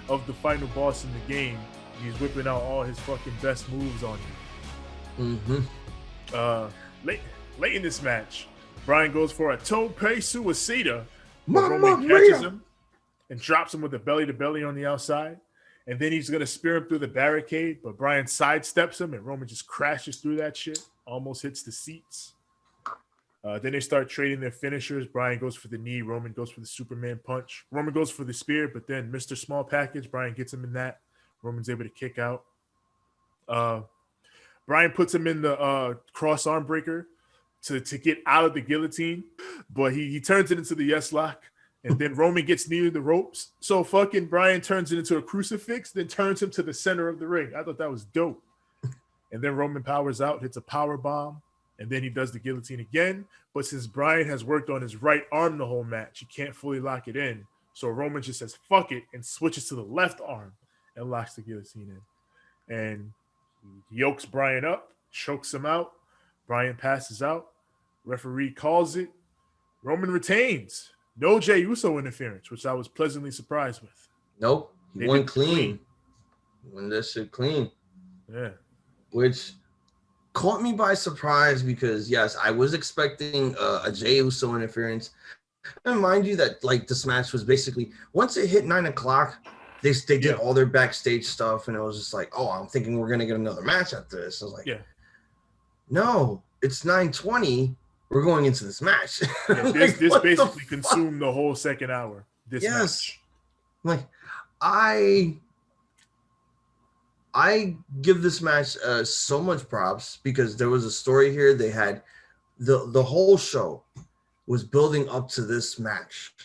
B: of the final boss in the game. He's whipping out all his fucking best moves on you.
A: Mm-hmm.
B: Late in this match, Bryan goes for a tope suicida, but Roman catches him and drops him with a belly to belly on the outside. And then he's gonna spear him through the barricade, but Bryan sidesteps him and Roman just crashes through that shit, almost hits the seats. Then they start trading their finishers. Bryan goes for the knee. Roman goes for the Superman punch. Roman goes for the spear, but then Mr. Small Package, Bryan gets him in that. Roman's able to kick out. Bryan puts him in the cross arm breaker to get out of the guillotine, but he turns it into the yes lock. And then Roman gets near the ropes. So fucking Bryan turns it into a crucifix, then turns him to the center of the ring. I thought that was dope. And then Roman powers out, hits a power bomb. And then he does the guillotine again. But since Bryan has worked on his right arm the whole match, he can't fully lock it in. So Roman just says, fuck it, and switches to the left arm and locks the guillotine in. And he yokes Bryan up, chokes him out. Bryan passes out. Referee calls it. Roman retains. No Jey Uso interference, which I was pleasantly surprised with.
A: Nope. He went clean. Won that shit clean.
B: Yeah.
A: Which caught me by surprise because, yes, I was expecting a Jey Uso interference. And mind you that, like, this match was basically, once it hit 9 o'clock, they did all their backstage stuff, and it was just like, oh, I'm thinking we're going to get another match after this. I was like, no, it's 9:20. We're going into this match.
B: Yeah, this basically consumed the whole second hour. This match.
A: Like, I give this match so much props because there was a story here. They had the whole show was building up to this match.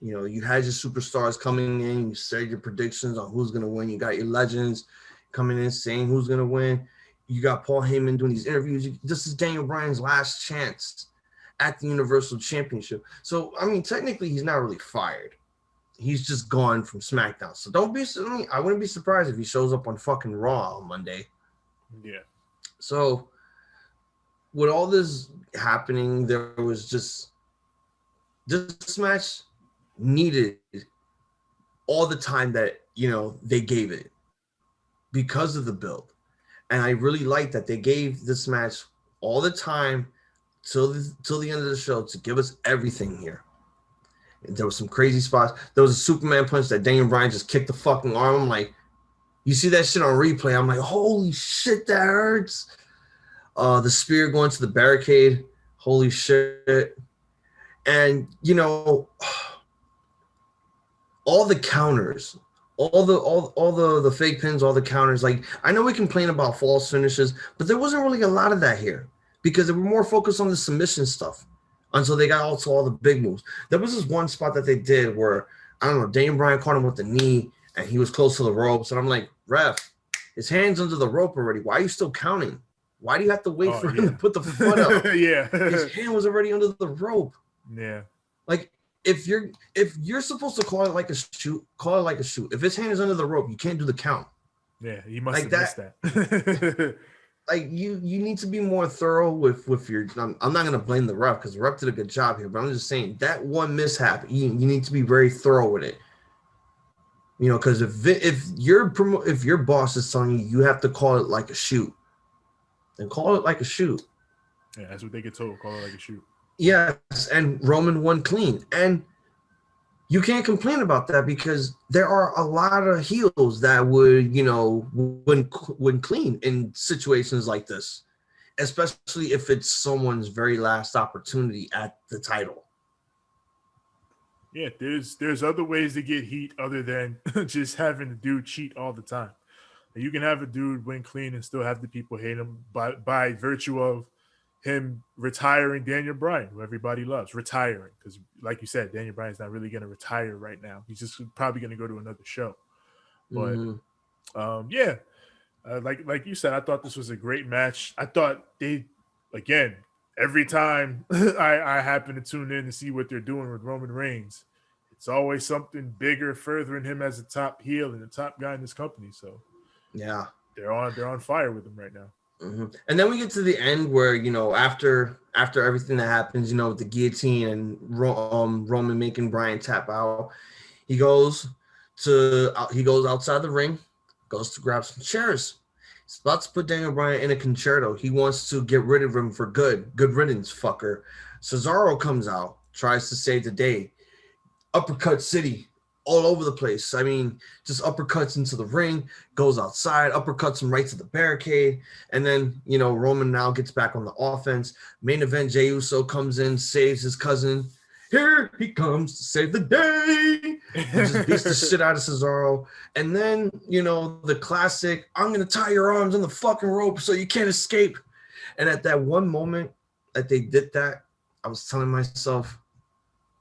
A: You know, you had your superstars coming in. You said your predictions on who's going to win. You got your legends coming in saying who's going to win. You got Paul Heyman doing these interviews. This is Daniel Bryan's last chance at the Universal Championship. So, I mean, technically, he's not really fired. He's just gone from SmackDown. So I wouldn't be surprised if he shows up on fucking Raw on Monday.
B: Yeah.
A: So with all this happening, there was just this match needed all the time that they gave it because of the build. And I really like that they gave this match all the time till the end of the show to give us everything here. There was some crazy spots. There was a Superman punch that Daniel Bryan just kicked the fucking arm. I'm like, you see that shit on replay. I'm like, holy shit, that hurts. The spear going to the barricade. Holy shit. And, all the counters, all the fake pins, all the counters. Like, I know we complain about false finishes, but there wasn't really a lot of that here because they were more focused on the submission stuff until they got also all the big moves. There was this one spot that they did where, I don't know, Daniel Bryan caught him with the knee and he was close to the ropes. And I'm like, ref, his hand's under the rope already. Why are you still counting? Why do you have to wait for him to put the foot up?
B: Yeah.
A: His hand was already under the rope.
B: Yeah.
A: Like, if you're supposed to call it like a shoot, call it like a shoot. If his hand is under the rope, you can't do the count.
B: Yeah, he must have missed that.
A: Like, you need to be more thorough with your. I'm not gonna blame the ref because the ref did a good job here, but I'm just saying that one mishap, you need to be very thorough with it. Because if your boss is telling you have to call it like a shoot, then call it like a shoot.
B: Yeah, that's what they get told. Call it like a shoot.
A: Yes, and Roman won clean, and you can't complain about that because there are a lot of heels that would, win clean in situations like this, especially if it's someone's very last opportunity at the title.
B: Yeah, there's other ways to get heat other than just having the dude cheat all the time. You can have a dude win clean and still have the people hate him by virtue of him retiring Daniel Bryan, who everybody loves, retiring. Because, like you said, Daniel Bryan's not really going to retire right now. He's just probably going to go to another show. But, like you said, I thought this was a great match. I thought every time I happen to tune in to see what they're doing with Roman Reigns, it's always something bigger, furthering him as a top heel and the top guy in this company. So,
A: yeah,
B: they're on fire with him right now.
A: Mm-hmm. And then we get to the end where, after everything that happens, with the guillotine and Roman making Bryan tap out, he goes outside the ring, goes to grab some chairs. He's about to put Daniel Bryan in a concerto. He wants to get rid of him for good. Good riddance, fucker. Cesaro comes out, tries to save the day. Uppercut City. All over the place. I mean, just uppercuts into the ring, goes outside, uppercuts him right to the barricade. And then, Roman now gets back on the offense. Main event, Jey Uso comes in, saves his cousin. Here he comes to save the day. He just beats the shit out of Cesaro. And then, the classic, I'm going to tie your arms on the fucking rope so you can't escape. And at that one moment that they did that, I was telling myself,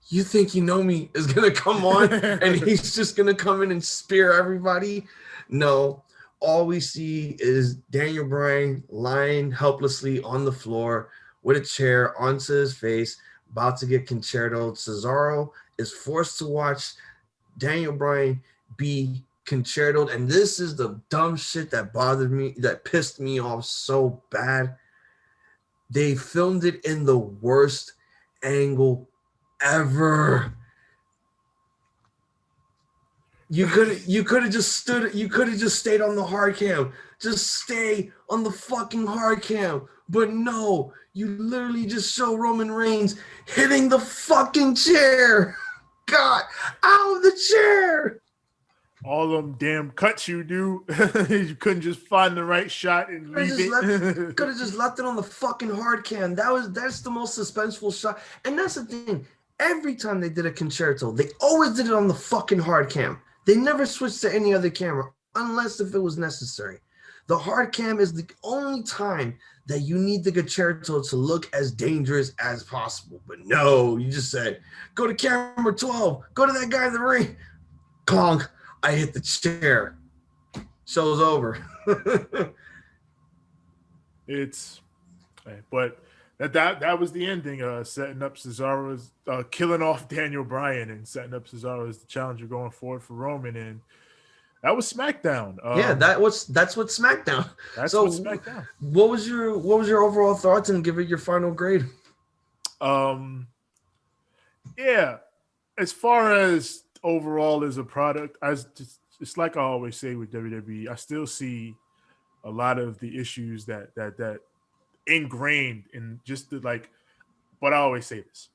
A: you think me is going to come on and he's just going to come in and spear everybody? No. All we see is Daniel Bryan lying helplessly on the floor with a chair onto his face, about to get concertoed. Cesaro is forced to watch Daniel Bryan be concertoed. And this is the dumb shit that bothered me, that pissed me off so bad. They filmed it in the worst angle ever. You could have just stayed on the hard cam. Just stay on the fucking hard cam. But no, you literally just show Roman Reigns hitting the fucking chair. God, out of the chair.
B: All them damn cuts you do. You couldn't just find the right shot and leave it.
A: Could have just left it on the fucking hard cam. That's the most suspenseful shot. And that's the thing. Every time they did a concerto, they always did it on the fucking hard cam. They never switched to any other camera unless if it was necessary. The hard cam is the only time that you need the concerto to look as dangerous as possible. But no, you just said, go to camera 12, go to that guy in the ring. Clonk, I hit the chair. Show's over.
B: But that was the ending, setting up Cesaro's killing off Daniel Bryan and setting up Cesaro as the challenger going forward for Roman, and that was SmackDown.
A: That's what SmackDown.
B: That's what SmackDown.
A: What was your overall thoughts, and give it your final grade?
B: Yeah, as far as overall as a product, it's like I always say with WWE. I still see a lot of the issues that ingrained in just the like. But I always say this: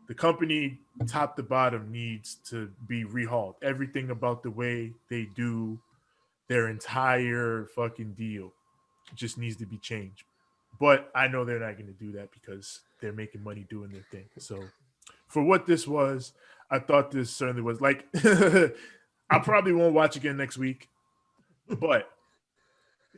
B: the company, top to bottom, needs to be rehauled. Everything about the way they do their entire fucking deal just needs to be changed. But I know they're not going to do that because they're making money doing their thing. So for what this was, I thought this certainly was like I probably won't watch again next week, but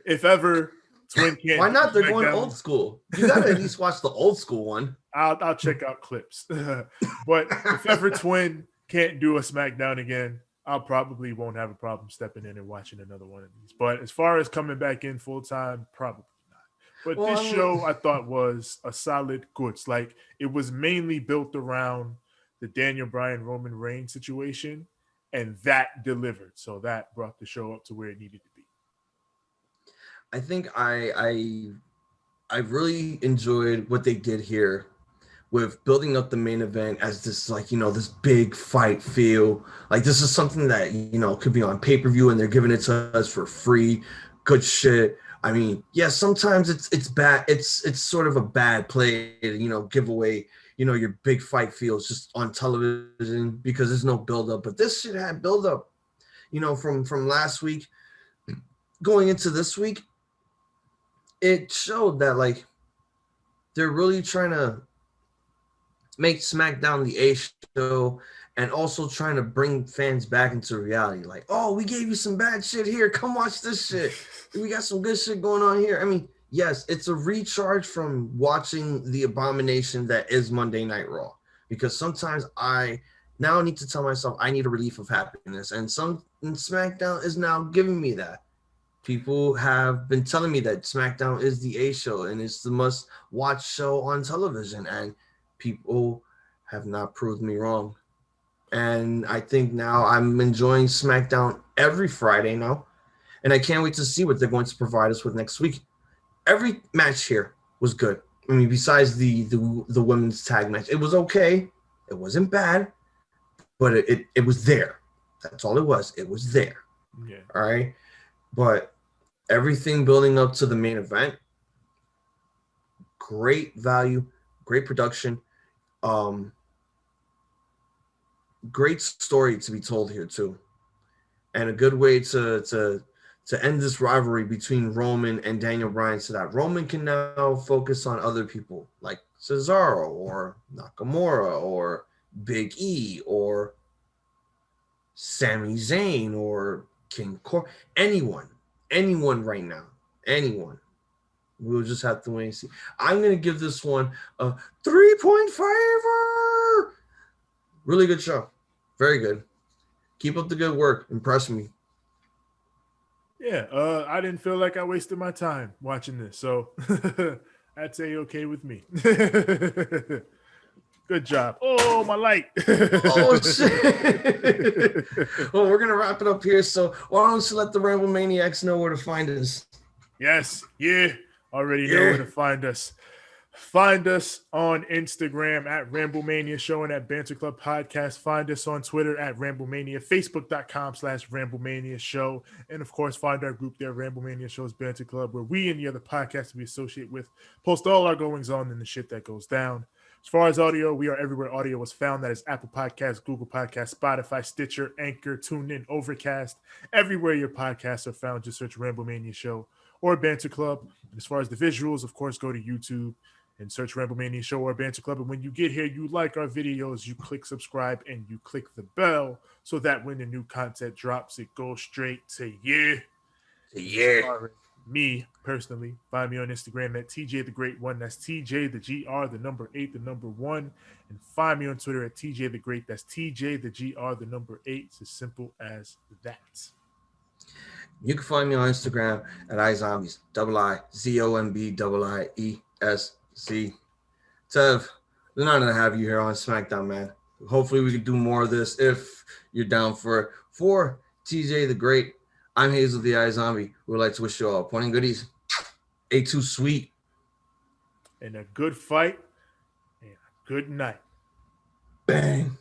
B: if ever Twin
A: Why
B: can't do
A: not? They're going old
B: SmackDown,
A: school. You gotta at least watch the old school one.
B: I'll check out clips. But if ever Twin can't do a SmackDown again, I'll probably won't have a problem stepping in and watching another one of these. But as far as coming back in full time, probably not. But
A: Well,
B: this
A: I mean,
B: show I thought was a solid goods. Like it was mainly built around the Daniel Bryan Roman Reigns situation, and that delivered. So that brought the show up to where it needed to be.
A: I think I really enjoyed what they did here with building up the main event as this, like, this big fight feel. Like, this is something that, could be on pay-per-view and they're giving it to us for free. Good shit. I mean, yeah, sometimes it's bad. It's sort of a bad play to, give away, your big fight feels just on television because there's no build-up. But this shit had build-up, from last week going into this week. It showed that, like, they're really trying to make SmackDown the A show and also trying to bring fans back into reality. Like, oh, we gave you some bad shit here. Come watch this shit. We got some good shit going on here. I mean, yes, it's a recharge from watching the abomination that is Monday Night Raw. Because sometimes I now need to tell myself I need a relief of happiness. And SmackDown is now giving me that. People have been telling me that SmackDown is the A show and it's the must-watch show on television. And people have not proved me wrong. And I think now I'm enjoying SmackDown every Friday now. And I can't wait to see what they're going to provide us with next week. Every match here was good. I mean, besides the women's tag match, it was okay. It wasn't bad, but it was there. That's all it was. It was there.
B: Yeah.
A: All right. But everything building up to the main event, great value, great production, great story to be told here too, and a good way to end this rivalry between Roman and Daniel Bryan so that Roman can now focus on other people like Cesaro or Nakamura or Big E or Sami Zayn or King Cor, anyone right now, anyone. We'll just have to wait and see. I'm going to give this one a 3.5. Really good show. Very good. Keep up the good work. Impress me.
B: Yeah, I didn't feel like I wasted my time watching this, so that's A-okay with me. Good job. Oh, my light.
A: Oh, shit. Well, we're going to wrap it up here, so why don't you let the Ramble Maniacs know where to find us?
B: Yes, yeah. Already know where to find us. Find us on Instagram at Ramblemania Show and at Banter Club Podcast. Find us on Twitter at Ramblemania, Facebook.com/Ramblemania Show. And of course, find our group there, Ramblemania Show's Banter Club, where we and the other podcasts we associate with post all our goings on and the shit that goes down. As far as audio, we are everywhere audio is found. That is Apple Podcasts, Google Podcasts, Spotify, Stitcher, Anchor, TuneIn, Overcast. Everywhere your podcasts are found, just search Ramblemania Show or Banter Club. And as far as the visuals, of course, go to YouTube and search Ramblemania Show or Banter Club. And when you get here, you like our videos, you click subscribe, and you click the bell so that when the new content drops, it goes straight to you.
A: Yeah.
B: Me, personally, find me on Instagram at TJ the Great 1. That's TJ the GR, the number 8, the number 1. And find me on Twitter at TJ the Great. That's TJ the GR, the number 8. It's as simple as that.
A: You can find me on Instagram at IIZombies, IIZombie. Tev, we're not gonna have you here on SmackDown, man. Hopefully we can do more of this if you're down for it. For TJ the Great, I'm Hazel the IIZombie. We'd like to wish you all plenty goodies. A2 sweet.
B: And a good fight and a good night.
A: Bang.